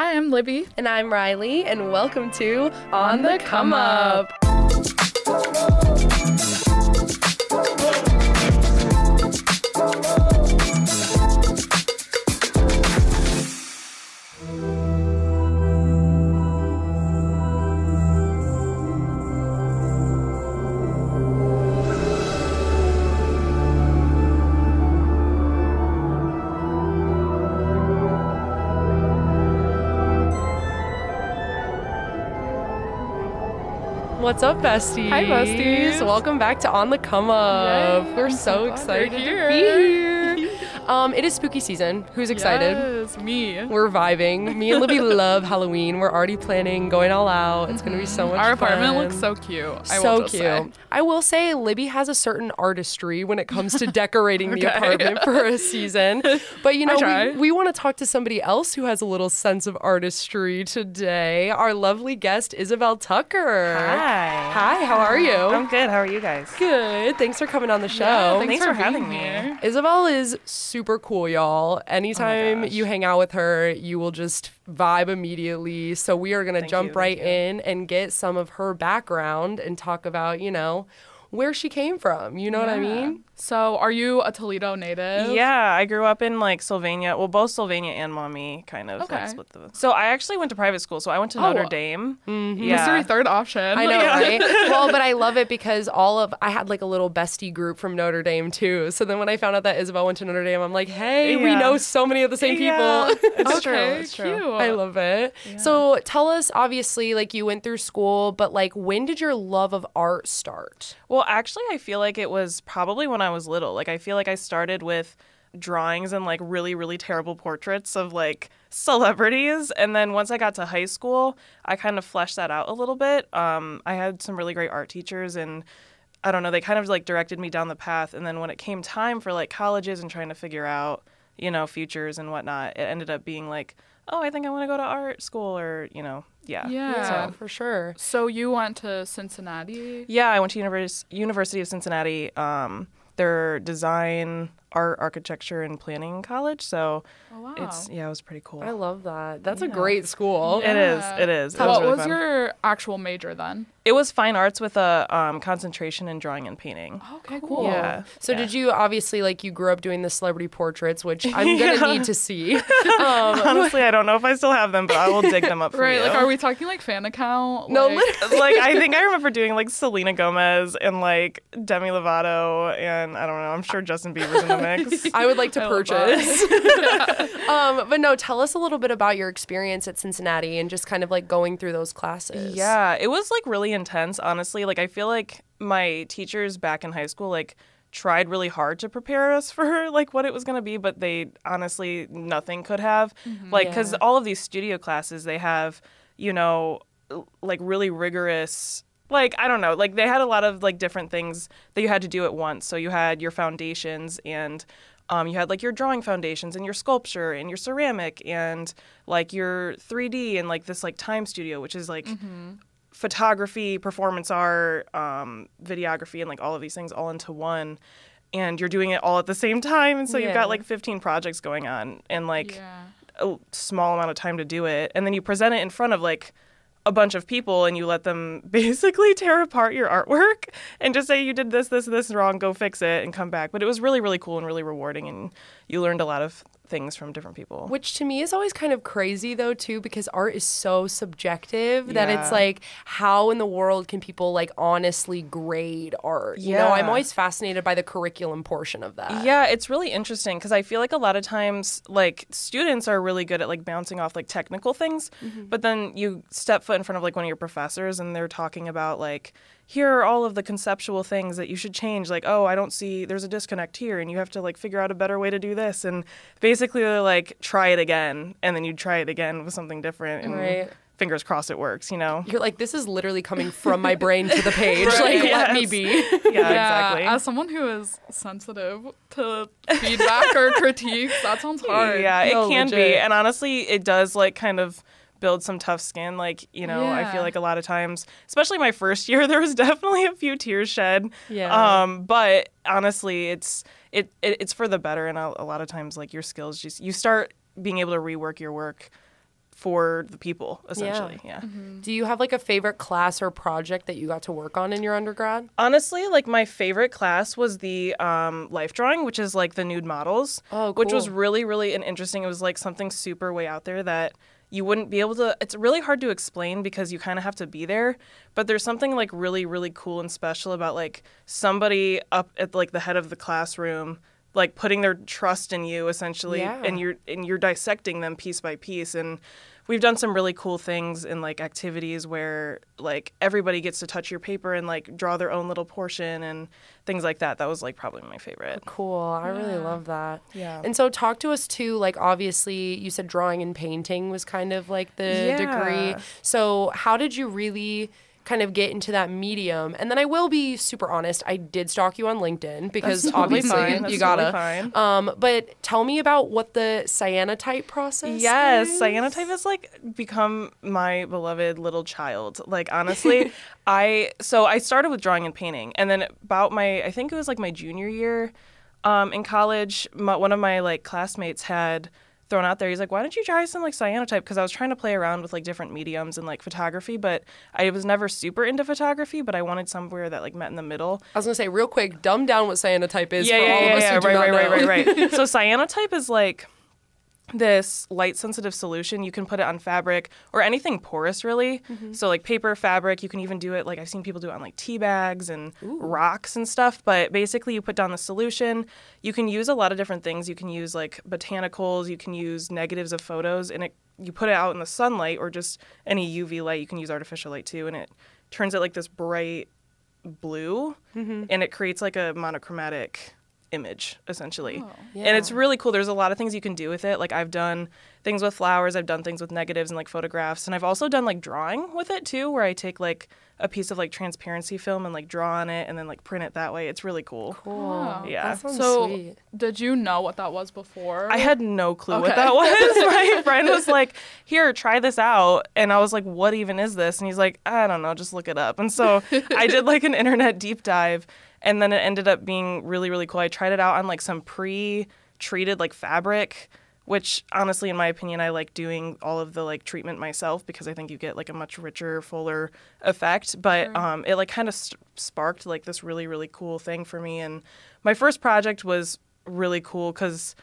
Hi, I'm Libby. And I'm Riley, and welcome to On the Come Up. What's up, besties? Hi, besties. Welcome back to On the Come Up. Yay, We're so excited to be here. here. It is spooky season. Who's excited? Yes, me. We're vibing. Me and Libby love Halloween. We're already planning, going all out. It's going to be so much fun. Our apartment looks so cute. So cute. I will say Libby has a certain artistry when it comes to decorating the apartment for a season. But you know, we want to talk to somebody else who has a little sense of artistry today. Our lovely guest, Isabelle Tucker. Hi, how are you? I'm good. How are you guys? Good. Thanks for coming on the show. Yeah, Thanks for having me. Isabelle is super cool, y'all. Anytime you hang out with her, you will just vibe immediately. So we are going to jump right in and get some of her background and talk about, you know, where she came from. You know what I mean? So are you a Toledo native? Yeah, I grew up in like Sylvania. Well, both Sylvania and Mommy kind of like split the. So I actually went to private school. So I went to Notre Dame. Mm-hmm. Yeah. Mystery third option. I know, right? Well, but I love it because I had like a little bestie group from Notre Dame too. So then when I found out that Isabelle went to Notre Dame, I'm like, hey, we know so many of the same people. It's true. It's true. Cute. I love it. Yeah. So tell us, obviously, like you went through school, but like when did your love of art start? Well, actually, I feel like it was probably when I was little. Like I feel like I started with drawings and like really, really terrible portraits of like celebrities. And then once I got to high school, I kind of fleshed that out a little bit. I had some really great art teachers and I don't know, they kind of like directed me down the path. And then when it came time for like colleges and trying to figure out, you know, futures and whatnot, it ended up being like, oh, I think I want to go to art school or, you know, Yeah, for sure. So you went to Cincinnati? Yeah, I went to University of Cincinnati. Their design, art, architecture, and planning college. So it was pretty cool. I love that. That's a great school. Yeah. It is. So what was your actual major then? It was fine arts with a concentration in drawing and painting. Okay, cool. Yeah. So did you obviously like you grew up doing the celebrity portraits, which I'm gonna need to see. Honestly, I don't know if I still have them, but I will dig them up for you. Like, are we talking like fan account? No, like I think I remember doing like Selena Gomez and like Demi Lovato and I don't know. I'm sure Justin Bieber's in the mix. I would like to purchase. But no, tell us a little bit about your experience at Cincinnati and just kind of like going through those classes. Yeah, it was like really intense, honestly. Like I feel like my teachers back in high school like tried really hard to prepare us for like what it was going to be, but they honestly nothing could have. Like cuz all of these studio classes, they have, you know, like really rigorous, like, I don't know, like they had a lot of like different things that you had to do at once. So you had your foundations and you had like your drawing foundations and your sculpture and your ceramic and like your 3D and like this like time studio, which is like photography, performance art, videography, and like all of these things all into one. And you're doing it all at the same time. And so you've got like 15 projects going on and like a small amount of time to do it. And then you present it in front of like a bunch of people and you let them basically tear apart your artwork and just say you did this wrong, go fix it and come back. But it was really, really cool and really rewarding and you learned a lot of things from different people. Which to me is always kind of crazy though too, because art is so subjective that it's like, how in the world can people like honestly grade art? You know, I'm always fascinated by the curriculum portion of that. Yeah, it's really interesting because I feel like a lot of times like students are really good at like bouncing off like technical things, but then you step foot in front of like one of your professors and they're talking about like, here are all of the conceptual things that you should change. Like, oh, I don't see, there's a disconnect here and you have to like figure out a better way to do this. And basically they're like, try it again. And then you try it again with something different. And fingers crossed it works, you know? You're like, this is literally coming from my brain to the page. Like, let me be. Yeah, exactly. As someone who is sensitive to feedback or critiques, that sounds hard. Yeah, it can be. And honestly, it does like kind of build some tough skin. Like, you know, I feel like a lot of times, especially my first year, there was definitely a few tears shed. But honestly, it's for the better. And a lot of times, like, your skills just, you start being able to rework your work for the people, essentially. Yeah. Do you have like a favorite class or project that you got to work on in your undergrad? Honestly, like my favorite class was the life drawing, which is like the nude models, which was really, really interesting. It was like something super way out there that you wouldn't be able to, it's really hard to explain because you kind of have to be there, but there's something like really, really cool and special about like somebody up at like the head of the classroom, like putting their trust in you essentially, and you're dissecting them piece by piece. And we've done some really cool things in like activities where like everybody gets to touch your paper and like draw their own little portion and things like that. That was like probably my favorite. Cool. I really love that. Yeah. And so talk to us too, like obviously you said drawing and painting was kind of like the degree. So how did you really kind of get into that medium? And then I will be super honest, I did stalk you on LinkedIn because obviously you gotta. Totally but tell me about what the cyanotype process is. Cyanotype has like become my beloved little child. Like honestly, I started with drawing and painting, and then about I think it was like my junior year in college, one of my like classmates had thrown out there. He's like, why don't you try some like cyanotype? Because I was trying to play around with like different mediums and like photography, but I was never super into photography, but I wanted somewhere that like met in the middle. I was gonna say real quick, dumb down what cyanotype is for all of us who do not know. Right. So cyanotype is like this light sensitive solution. You can put it on fabric or anything porous really. So like paper, fabric, you can even do it like I've seen people do it on like tea bags and rocks and stuff. But basically you put down the solution. You can use a lot of different things. You can use like botanicals, you can use negatives of photos, and you put it out in the sunlight or just any UV light. You can use artificial light too, and it turns it like this bright blue and it creates like a monochromatic image essentially. And it's really cool. There's a lot of things you can do with it. Like I've done things with flowers, I've done things with negatives and like photographs, and I've also done like drawing with it too, where I take like a piece of like transparency film and like draw on it and then like print it that way. It's really cool. Wow. Yeah. That sounds So sweet. did you know what that was before? I had no clue what that was. My friend was like, here, try this out. And I was like, what even is this? And he's like, I don't know, just look it up. And so I did like an internet deep dive, and then it ended up being really, really cool. I tried it out on like some pre-treated like fabric, which honestly, in my opinion, I like doing all of the like treatment myself because I think you get like a much richer, fuller effect. But it like kind of sparked like this really, really cool thing for me. And my first project was really cool because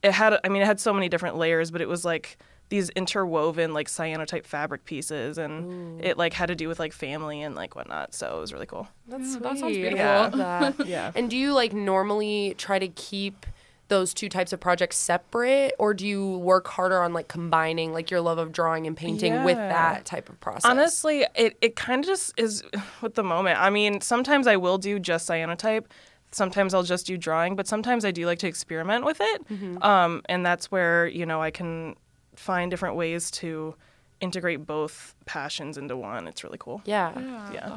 it had so many different layers, but it was like these interwoven like cyanotype fabric pieces, and it like had to do with like family and like whatnot. So it was really cool. That's sweet. That sounds beautiful. I love that. Yeah. And do you like normally try to keep those two types of projects separate, or do you work harder on like combining like your love of drawing and painting with that type of process? Honestly, it kind of just is with the moment. I mean, sometimes I will do just cyanotype. Sometimes I'll just do drawing, but sometimes I do like to experiment with it. And that's where, I can find different ways to integrate both passions into one. It's really cool. Yeah.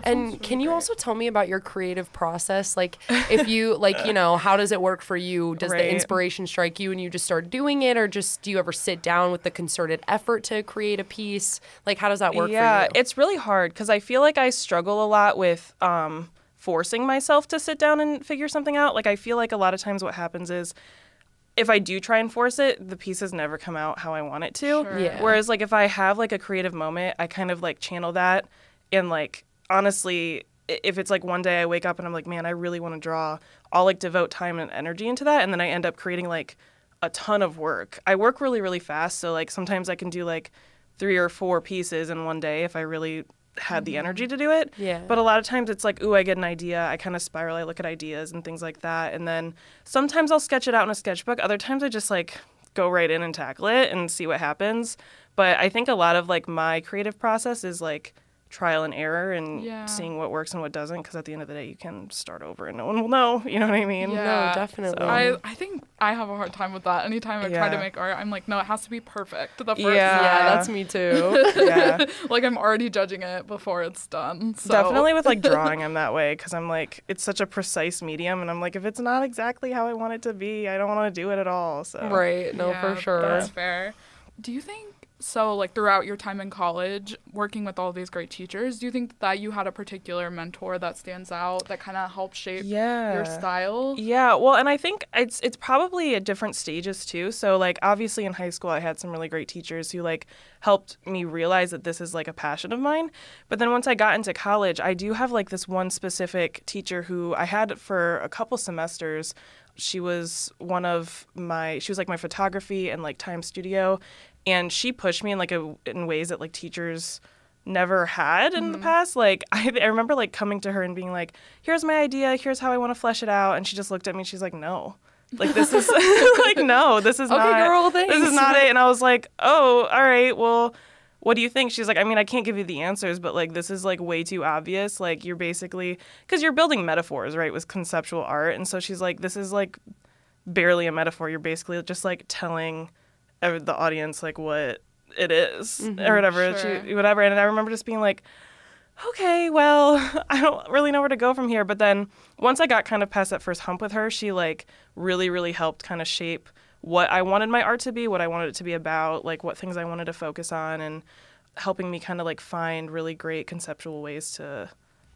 And really can you great. also tell me about your creative process? Like if you like, how does it work for you? Does the inspiration strike you and you just start doing it, or just do you ever sit down with the concerted effort to create a piece? Like how does that work for you? It's really hard because I feel like I struggle a lot with forcing myself to sit down and figure something out. Like I feel like a lot of times what happens is if I do try and force it, the pieces never come out how I want it to. Sure. Yeah. Whereas like if I have like a creative moment, I kind of like channel that, and like honestly, if it's like one day I wake up and I'm like, man, I really want to draw, I'll like devote time and energy into that, and then I end up creating like a ton of work. I work really, really fast, so like sometimes I can do like 3 or 4 pieces in one day if I really had the energy to do it. Yeah. But a lot of times it's like, ooh, I get an idea, I kind of spiral, I look at ideas and things like that, and then sometimes I'll sketch it out in a sketchbook. Other times I just like go right in and tackle it and see what happens. But I think a lot of like my creative process is like trial and error and seeing what works and what doesn't, because at the end of the day you can start over and no one will know, you know what I mean? No, definitely. So. I think I have a hard time with that. Anytime I try to make art, I'm like, no, it has to be perfect. The first Yeah, that's me too. like I'm already judging it before it's done. So. Definitely with like drawing I'm that way, because I'm like, it's such a precise medium, and I'm like, if it's not exactly how I want it to be, I don't want to do it at all. So Right, no, for sure. That's fair. Do you think So, like, throughout your time in college, working with all these great teachers, do you think that you had a particular mentor that stands out that kind of helped shape your style? Yeah, well, and I think it's probably at different stages, too. So, like, obviously in high school, I had some really great teachers who, like, helped me realize that this is, like, a passion of mine. But then once I got into college, I do have, like, this one specific teacher who I had for a couple semesters. She was like my photography and like time studio, and she pushed me in like in ways that like teachers never had in the past. Like I remember like coming to her and being like, here's my idea, here's how I want to flesh it out, and she just looked at me and she's like, no, like this is like, no, this is okay, not girl, thanks. This is not it. And I was like, oh, all right, well, what do you think? She's like, I mean, I can't give you the answers, but like this is like way too obvious. Like you're basically, because you're building metaphors, right, with conceptual art. And so she's like, this is like barely a metaphor. You're basically just like telling the audience like what it is or whatever. Sure. Whatever. And I remember just being like, okay, well, I don't really know where to go from here. But then once I got kind of past that first hump with her, she like really, really helped kind of shape what I wanted my art to be, what I wanted it to be about, like what things I wanted to focus on, and helping me kind of like find really great conceptual ways to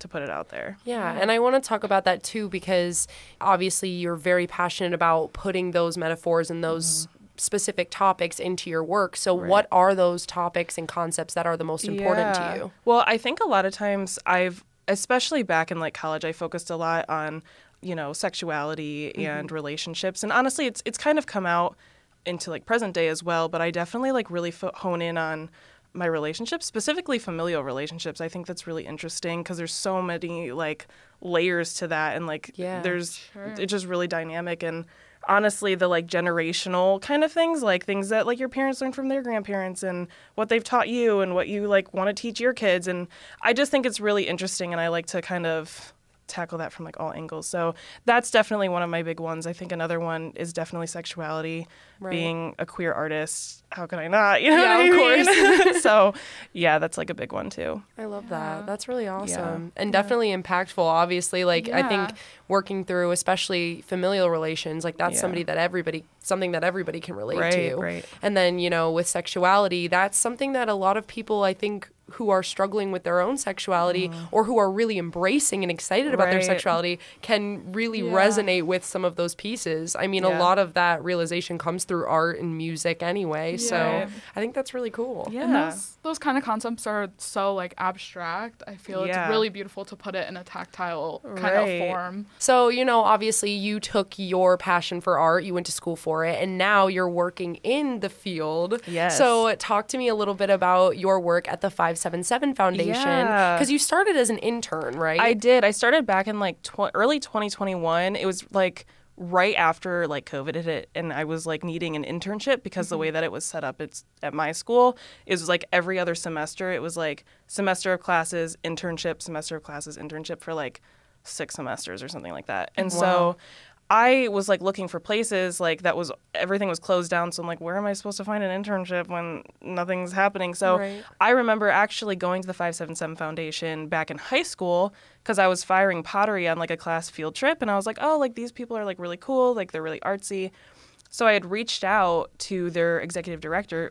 put it out there. Yeah, and I want to talk about that too, because obviously you're very passionate about putting those metaphors and those specific topics into your work. So what are those topics and concepts that are the most important to you? Well, I think a lot of times especially back in like college, I focused a lot on, you know, sexuality and relationships. And honestly, it's kind of come out into like present day as well, but I definitely like really hone in on my relationships, specifically familial relationships. I think that's really interesting because there's so many like layers to that, and like it's just really dynamic. And honestly, the like generational kind of things that like your parents learned from their grandparents and what they've taught you and what you like want to teach your kids. And I just think it's really interesting, and I like to kind of tackle that from like all angles. So that's definitely one of my big ones. I think another one is definitely sexuality. Being a queer artist, how can I not? You know what I mean? Of course. So yeah, that's like a big one too. I love that. That's really awesome. And definitely impactful, obviously. Like I think working through especially familial relations, like that's something that everybody can relate to. Right. And then, you know, with sexuality, that's something that a lot of people, I think, who are struggling with their own sexuality or who are really embracing and excited about their sexuality can really resonate with some of those pieces. I mean, a lot of that realization comes through art and music anyway. So I think that's really cool. Yeah. And those kind of concepts are so like abstract. I feel it's really beautiful to put it in a tactile kind of form. So, you know, obviously you took your passion for art, you went to school for it, and now you're working in the field. Yes. So talk to me a little bit about your work at the 577 Foundation, because you started as an intern, right? I did. I started back in like early 2021. It was like right after like COVID hit, and I was like needing an internship because the way that it was set up, it's at my school, it was like every other semester. It was like semester of classes, internship, semester of classes, internship for like 6 semesters or something like that. And so I was like looking for places like everything was closed down. So I'm like, where am I supposed to find an internship when nothing's happening? So I remember actually going to the 577 Foundation back in high school because I was firing pottery on like a class field trip. And I was like, oh, like these people are like really cool. Like they're really artsy. So I had reached out to their executive director,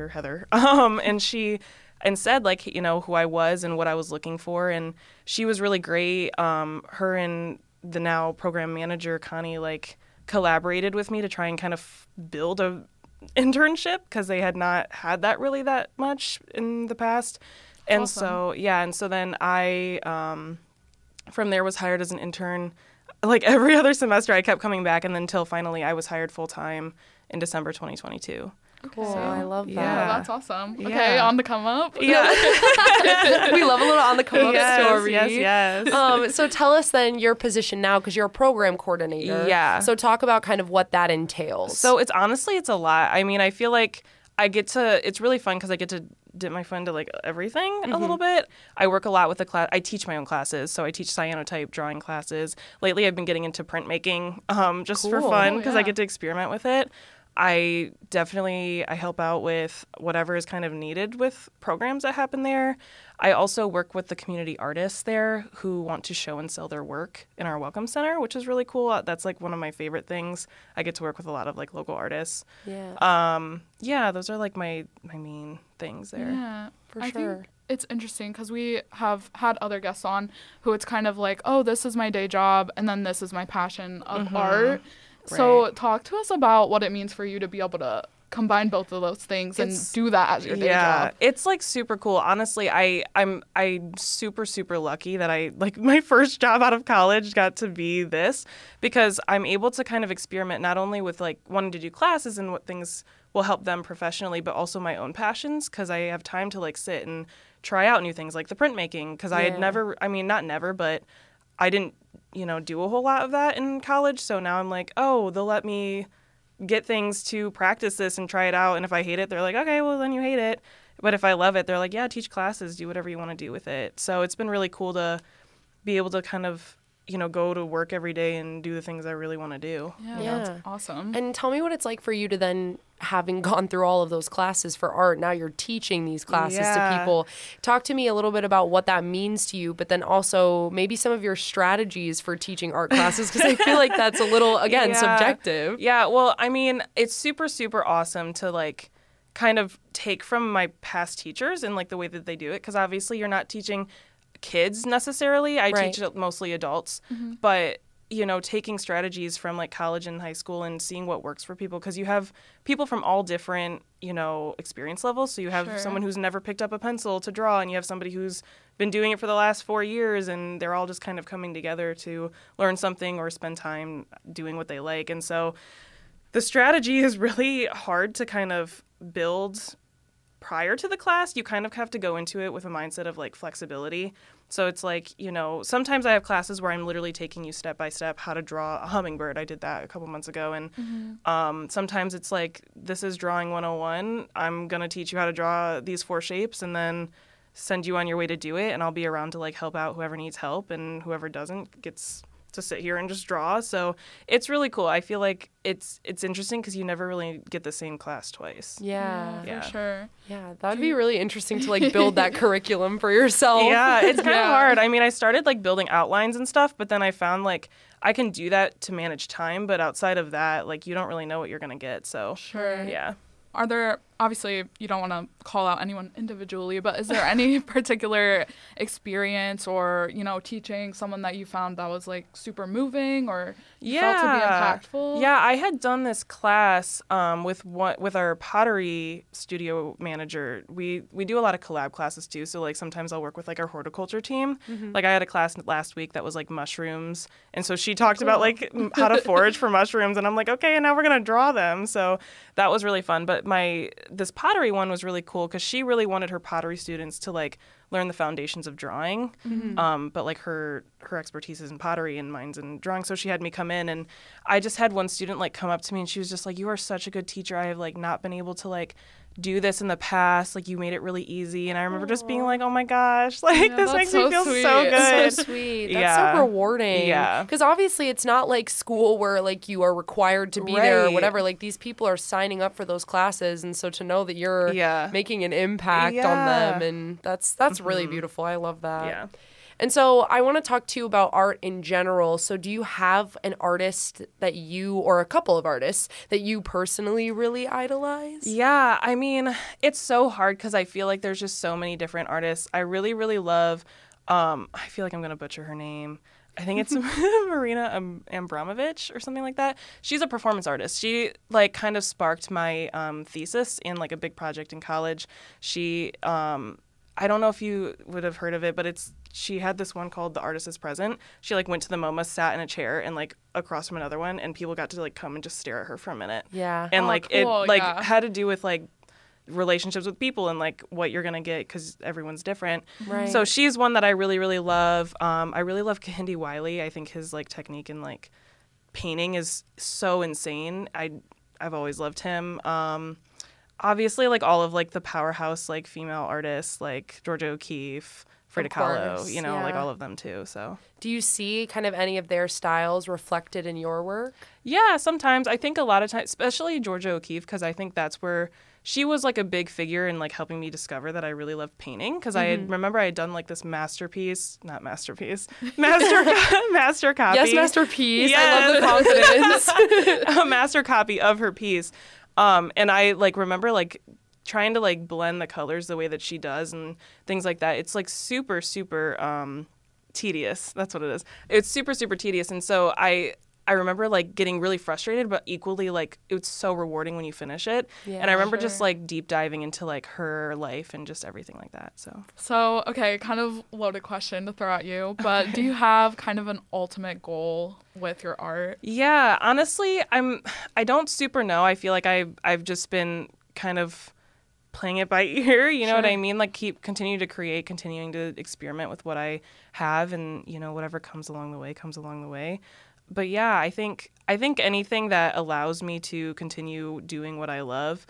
Heather, and said like, you know, who I was and what I was looking for. And she was really great. Her and the now program manager, Connie, like collaborated with me to try and kind of build a internship because they had not had that really that much in the past. And so then I, from there was hired as an intern. Like every other semester I kept coming back, and then until finally I was hired full time in December 2022. Cool. So, I love that. Yeah, that's awesome. Okay, on the come up. Yeah. We love a little on the come up story. Yes. So tell us then your position now, because you're a program coordinator. Yeah. So talk about kind of what that entails. So it's a lot. I mean, I feel like it's really fun because I get to dip my foot into like everything a little bit. I work a lot with the class. I teach my own classes. So I teach cyanotype drawing classes. Lately I've been getting into printmaking just for fun because I get to experiment with it. I help out with whatever is kind of needed with programs that happen there. I also work with the community artists there who want to show and sell their work in our Welcome Center, which is really cool. That's like one of my favorite things. I get to work with a lot of like local artists. Yeah. Those are like my main things there. Yeah, for I sure. think it's interesting because we have had other guests on who it's kind of like, oh, this is my day job and then this is my passion of art. So talk to us about what it means for you to be able to combine both of those things and do that as your day job. It's like super cool. Honestly, I'm super, super lucky that I like my first job out of college got to be this, because I'm able to kind of experiment not only with like wanting to do classes and what things will help them professionally, but also my own passions, because I have time to like sit and try out new things like the printmaking, because I had never, I mean, not never, but I didn't, do a whole lot of that in college. So now I'm like, oh, they'll let me get things to practice this and try it out. And if I hate it, they're like, okay, well, then you hate it. But if I love it, they're like, yeah, teach classes, do whatever you want to do with it. So it's been really cool to be able to kind of, go to work every day and do the things I really want to do. Yeah, that's awesome. And tell me what it's like for you to then, having gone through all of those classes for art, now you're teaching these classes to people. Talk to me a little bit about what that means to you, but then also maybe some of your strategies for teaching art classes, because I feel like that's a little, again, subjective. Yeah, well, I mean, it's super, super awesome to like kind of take from my past teachers and like the way that they do it, because obviously you're not teaching kids necessarily. I teach mostly adults, but taking strategies from like college and high school and seeing what works for people, because you have people from all different, experience levels. So you have someone who's never picked up a pencil to draw, and you have somebody who's been doing it for the last 4 years, and they're all just kind of coming together to learn something or spend time doing what they like. And so the strategy is really hard to kind of build prior to the class. You kind of have to go into it with a mindset of like flexibility. So it's like, sometimes I have classes where I'm literally taking you step by step how to draw a hummingbird. I did that a couple months ago. And sometimes it's like, this is drawing 101. I'm going to teach you how to draw these 4 shapes and then send you on your way to do it. And I'll be around to like help out whoever needs help, and whoever doesn't gets to sit here and just draw. So it's really cool. I feel like it's interesting because you never really get the same class twice. Yeah, for sure. Yeah, that would be really interesting to like build that curriculum for yourself. Yeah, it's kind of hard. I mean, I started like building outlines and stuff, but then I found like I can do that to manage time, but outside of that, like you don't really know what you're going to get. So yeah. Are there, obviously, you don't want to call out anyone individually, but is there any particular experience or, teaching someone that you found that was, like, super moving or felt to be impactful? Yeah, I had done this class with our pottery studio manager. We do a lot of collab classes, too, so, like, sometimes I'll work with, like, our horticulture team. Like, I had a class last week that was, like, mushrooms, and so she talked about, like, how to forage for mushrooms, and I'm like, okay, and now we're going to draw them, so that was really fun. But this pottery one was really cool because she really wanted her pottery students to like learn the foundations of drawing, but like her expertise is in pottery and mine's in drawing, so she had me come in, and I just had one student like come up to me and she was just like, you are such a good teacher. I have like not been able to like do this in the past, like you made it really easy. And I remember just being like, oh my gosh, like this makes me feel sweet. so good. That's so sweet. That's so rewarding. Yeah, because obviously it's not like school where like you are required to be there or whatever. Like these people are signing up for those classes, and so to know that you're making an impact on them, and that's really beautiful. I love that. Yeah. And so I want to talk to you about art in general. So do you have an artist that you, or a couple of artists, that you personally really idolize? Yeah, I mean, it's so hard because I feel like there's just so many different artists. I really, really love, I feel like I'm going to butcher her name. I think it's Marina Abramovich or something like that. She's a performance artist. She like kind of sparked my thesis in like a big project in college. She, I don't know if you would have heard of it, but she had this one called The Artist is Present. She like went to the MoMA, sat in a chair and like across from another one, and people got to like come and just stare at her for a minute. Yeah. And cool. It like had to do with like relationships with people and like what you're gonna get because everyone's different. Right. So she's one that I really, really love. I really love Kehinde Wiley. I think his like technique in like painting is so insane. I've always loved him. Obviously, like all of like the powerhouse like female artists like Georgia O'Keeffe, Frida Kahlo, you know, like all of them too. So do you see kind of any of their styles reflected in your work? Yeah, sometimes. I think a lot of times, especially Georgia O'Keeffe, because I think that's where she was like a big figure in like helping me discover that I really loved painting. Because I remember I had done like this master copy. Yes, masterpiece. Yes. I love the confidence. A master copy of her piece. And I like remember like trying to like blend the colors the way that she does and things like that. It's like super, super tedious. That's what it is. It's super, super tedious. And so I remember like getting really frustrated, but equally like it was so rewarding when you finish it. Yeah, and I remember just like deep diving into like her life and just everything like that. So okay, kind of loaded question to throw at you, but do you have kind of an ultimate goal with your art? Yeah, honestly, I don't super know. I feel like I've just been kind of playing it by ear, you know what I mean? Like continue to create, continuing to experiment with what I have, and you know, whatever comes along the way. But yeah, I think anything that allows me to continue doing what I love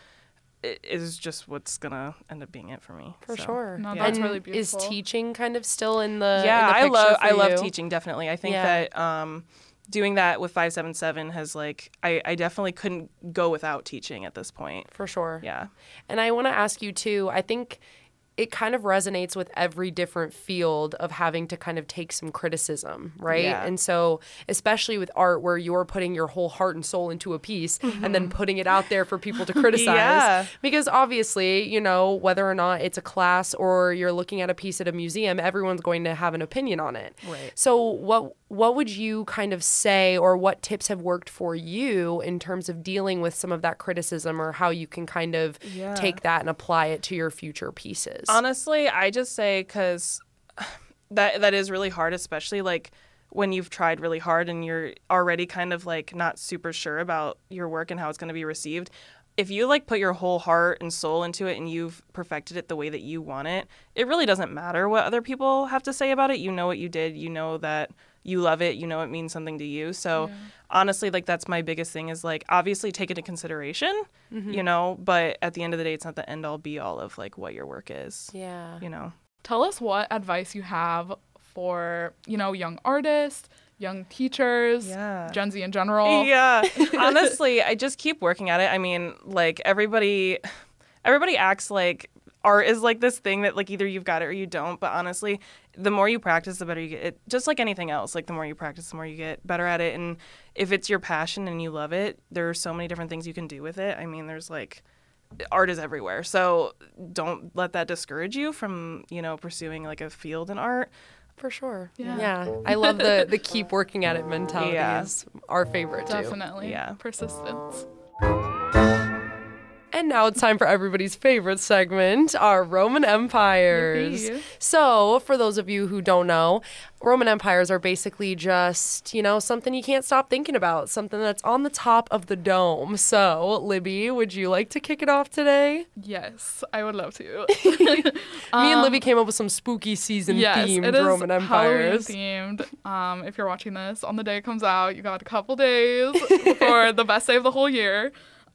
is just what's gonna end up being it for me. For sure. No, that's really beautiful. Is teaching kind of still in the I love teaching, definitely. I think that doing that with 577 has like I definitely couldn't go without teaching at this point. For sure. Yeah. And I want to ask you too, I think it kind of resonates with every different field of having to kind of take some criticism, right? Yeah. And so especially with art where you're putting your whole heart and soul into a piece and then putting it out there for people to criticize. Because obviously, you know, whether or not it's a class or you're looking at a piece at a museum, everyone's going to have an opinion on it. Right. So what would you kind of say, or what tips have worked for you in terms of dealing with some of that criticism, or how you can kind of take that and apply it to your future pieces? Honestly, I just say, because that is really hard, especially like when you've tried really hard and you're already kind of like not super sure about your work and how it's going to be received. If you like put your whole heart and soul into it and you've perfected it the way that you want it, it really doesn't matter what other people have to say about it. You know what you did. You know that you love it. You know it means something to you. So honestly, like that's my biggest thing is like obviously take it into consideration, you know, but at the end of the day, it's not the end all be all of like what your work is. Yeah. You know. Tell us what advice you have for, you know, young artists, young teachers, Gen Z in general. Yeah. Honestly, I just keep working at it. I mean, like everybody acts like art is like this thing that like either you've got it or you don't. But honestly, the more you practice, the better you get. Just like anything else, like the more you practice, the more you get better at it. And if it's your passion and you love it, there are so many different things you can do with it. I mean, there's like art is everywhere. So don't let that discourage you from, you know, pursuing like a field in art. For sure. Yeah. I love the keep working at it mentality is our favorite too. Definitely. Yeah. Persistence. And now it's time for everybody's favorite segment, our Roman empires. Yippee. So, for those of you who don't know, Roman empires are basically just, you know, something you can't stop thinking about, something that's on the top of the dome. So, Libby, would you like to kick it off today? Yes, I would love to. Me and Libby came up with some spooky season-themed Roman empires. Halloween themed. If you're watching this on the day it comes out, you got a couple days for the best day of the whole year.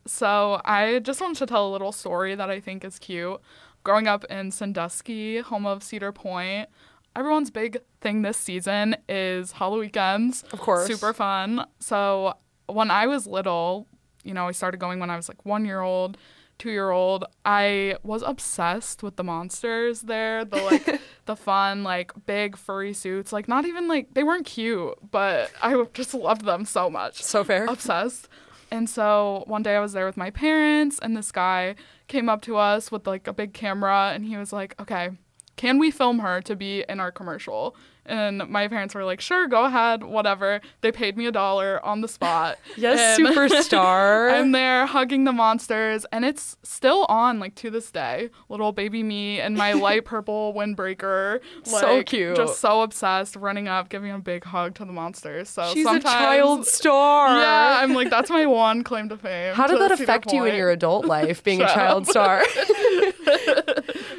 So I just wanted to tell a little story that I think is cute. Growing up in Sandusky, home of Cedar Point, everyone's big thing this season is Halloween weekends. Of course. Super fun. So when I was little, you know, I started going when I was like 1-year-old, 2-year-old. I was obsessed with the monsters there. The like the fun, like big furry suits. Like not even like they weren't cute, but I just loved them so much. So fair. Obsessed. And so one day I was there with my parents, and this guy came up to us with like a big camera, and he was like, okay, can we film her to be in our commercial? And my parents were like, sure, go ahead, whatever. They paid me $1 on the spot. Yes, superstar. I'm there hugging the monsters, and it's still on, like, to this day. Little baby me and my light purple windbreaker. Like, so cute. Just so obsessed, running up, giving a big hug to the monsters. So she's sometimes, a child star. Yeah, I'm like, that's my one claim to fame. How did that affect you in your adult life, being a child star?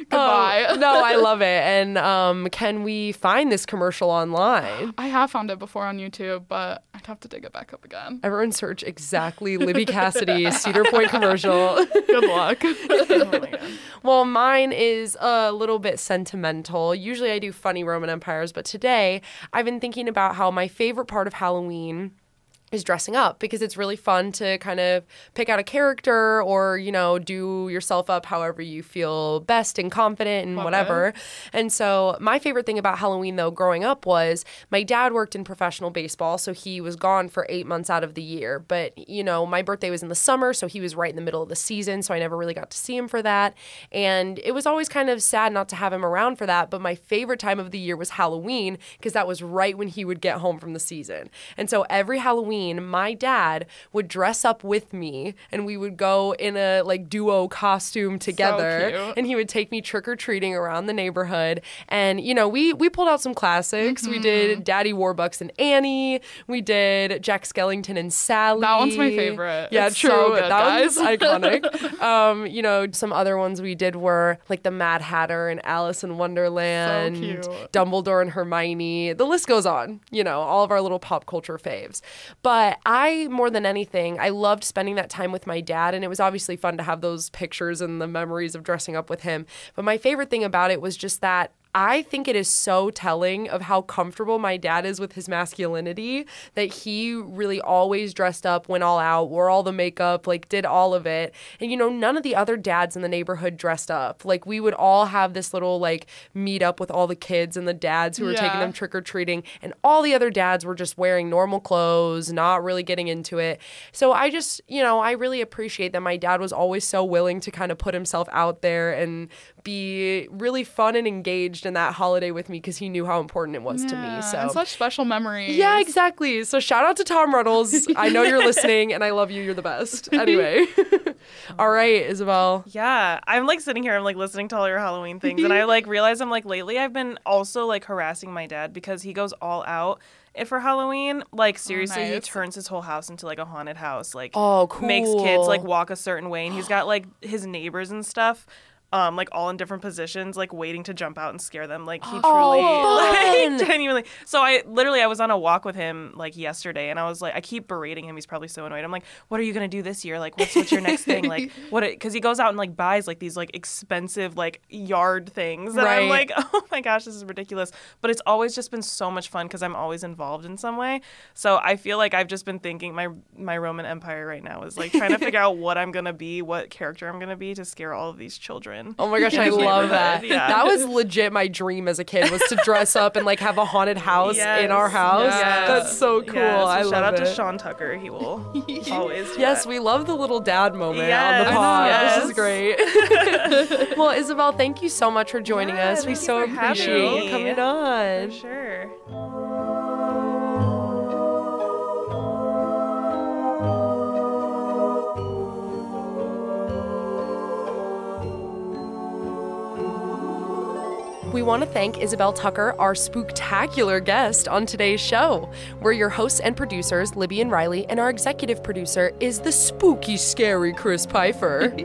Goodbye. No, I love it. And can we find this commercial online? I have found it before on YouTube, but I'd have to dig it back up again. Everyone search exactly Libby Cassidy Cedar Point commercial. Good luck. Oh my God. Well, mine is a little bit sentimental. Usually I do funny Roman empires, but today I've been thinking about how my favorite part of Halloween is dressing up, because it's really fun to kind of pick out a character or, you know, do yourself up however you feel best and confident and whatever. And so my favorite thing about Halloween, though, growing up was my dad worked in professional baseball, so he was gone for 8 months out of the year. But, you know, my birthday was in the summer, so he was right in the middle of the season, so I never really got to see him for that. And it was always kind of sad not to have him around for that. But my favorite time of the year was Halloween, because that was right when he would get home from the season. And so every Halloween, my dad would dress up with me and we would go in a like duo costume together. So cute. And he would take me trick-or-treating around the neighborhood. And, you know, we pulled out some classics. We did Daddy Warbucks and Annie. We did Jack Skellington and Sally. That one's my favorite. Yeah, it's true. So good, that guys. one's iconic. You know, some other ones we did were like the Mad Hatter and Alice in Wonderland. So cute. Dumbledore and Hermione. The list goes on, you know, all of our little pop culture faves. But I, more than anything, I loved spending that time with my dad, and it was obviously fun to have those pictures and the memories of dressing up with him. But my favorite thing about it was just that I think it is so telling of how comfortable my dad is with his masculinity, that he really always dressed up, went all out, wore all the makeup, like did all of it. And, you know, none of the other dads in the neighborhood dressed up. Like we would all have this little like meet up with all the kids and the dads who were taking them trick-or-treating, and all the other dads were just wearing normal clothes, not really getting into it. So I just, you know, I really appreciate that my dad was always so willing to kind of put himself out there and be really fun and engaged in that holiday with me, because he knew how important it was to me. So and such special memories. Yeah, exactly. So shout out to Tom Ruddles. I know you're listening and I love you. You're the best. Anyway. All right, Isabelle. Yeah, I'm like sitting here, I'm like listening to all your Halloween things, and I like realize I'm like lately I've been also like harassing my dad because he goes all out for Halloween. Like seriously, he turns his whole house into like a haunted house. Like cool. Makes kids like walk a certain way, and he's got like his neighbors and stuff. Like all in different positions, like waiting to jump out and scare them. Like he truly, like genuinely. So I was on a walk with him like yesterday, and I was like, I keep berating him. He's probably so annoyed. I'm like, what are you gonna do this year? Like, what's your next thing? Like, because he goes out and like buys like these like expensive like yard things, and I'm like, oh my gosh, this is ridiculous. But it's always just been so much fun because I'm always involved in some way. So I feel like I've just been thinking my Roman Empire right now is like trying to figure out what I'm gonna be, what character I'm gonna be to scare all of these children. Oh my gosh, I love that. Yeah. That was legit my dream as a kid, was to dress up and like have a haunted house in our house. Yes. That's so cool. Yes. I love shout out it. to Sean Tucker. He will always do Yes, that. we love the little dad moment on the pod. Yes. This is great. Well, Isabelle, thank you so much for joining us. We so appreciate you coming on. For sure. We want to thank Isabelle Tucker, our spooktacular guest on today's show. We're your hosts and producers, Libby and Riley, and our executive producer is the spooky, scary Chris Pfeiffer.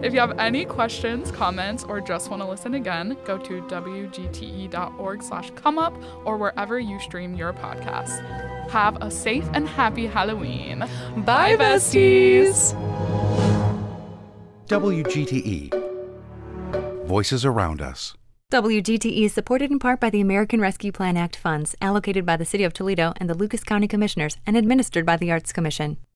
If you have any questions, comments, or just want to listen again, go to wgte.org/comeup or wherever you stream your podcasts. Have a safe and happy Halloween. Bye, besties. WGTE. Voices around us. WGTE is supported in part by the American Rescue Plan Act funds allocated by the City of Toledo and the Lucas County Commissioners and administered by the Arts Commission.